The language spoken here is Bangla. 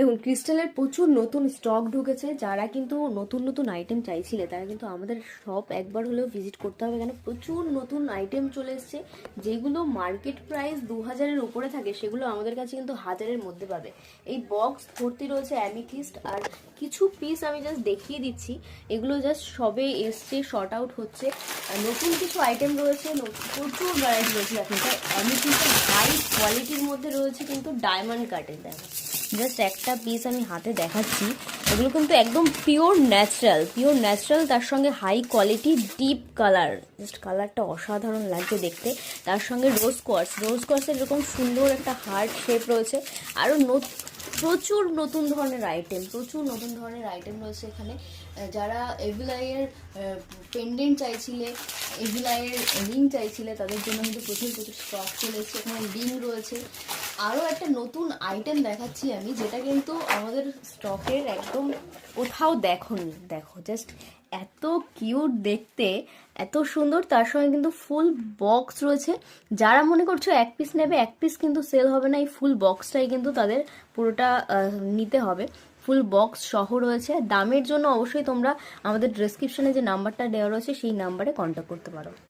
দেখুন, ক্রিস্টালের প্রচুর নতুন স্টক ঢুকেছে। যারা কিন্তু নতুন নতুন আইটেম চাইছিলে তারা কিন্তু আমাদের শপ একবার হলেও ভিজিট করতে হবে, কেন প্রচুর নতুন আইটেম চলে এসছে। যেগুলো মার্কেট প্রাইস 2000-এর উপরে থাকে সেগুলো আমাদের কাছে কিন্তু 1000-এর মধ্যে পাবে। এই বক্স ভর্তি রয়েছে অ্যামিথিস্ট, আর কিছু পিস আমি জাস্ট দেখিয়ে দিচ্ছি। এগুলো জাস্ট সবে এসছে, শর্ট আউট হচ্ছে। আর নতুন কিছু আইটেম রয়েছে, প্রচুর ভ্যারাইটি রয়েছে। দেখুন, এটা অ্যামিথিস্টের হাই কোয়ালিটির মধ্যে রয়েছে কিন্তু ডায়মন্ড কাটের। দেখো জাস্ট একটা পিস আমি হাতে দেখাচ্ছি। এগুলো কিন্তু একদম পিওর ন্যাচারাল, তার সঙ্গে high quality deep colour. Just কালারটা অসাধারণ লাগছে দেখতে। তার সঙ্গে রোজ কোয়ার্টসের এরকম সুন্দর একটা হার্ট শেপ রয়েছে। আরও প্রচুর নতুন ধরনের আইটেম রয়েছে এখানে। যারা এভিলাইয়ের পেন্ডেন্ট চাইছিলে, এভিলাইয়ের রিং চাইছিলে, তাদের জন্য কিন্তু প্রচুর স্টক চলে এসেছে। এখানে রিং রয়েছে। আরও একটা নতুন আইটেম দেখাচ্ছি আমি, যেটা কিন্তু আমাদের স্টকের একদম কোথাও দেখোনি। দেখো জাস্ট এত কিউট দেখতে, এত সুন্দর। তার সঙ্গে কিন্তু ফুল বক্স রয়েছে। যারা মনে করছো এক পিস নেবে, এক পিস কিন্তু সেল হবে না। এই ফুল বক্সটাই কিন্তু তাদের পুরোটা নিতে হবে। ফুল বক্স সহ রয়েছে। দামের জন্য অবশ্যই তোমরা আমাদের ডেসক্রিপশনে যে নাম্বারটা দেওয়া রয়েছে সেই নাম্বারে কন্ট্যাক্ট করতে পারো।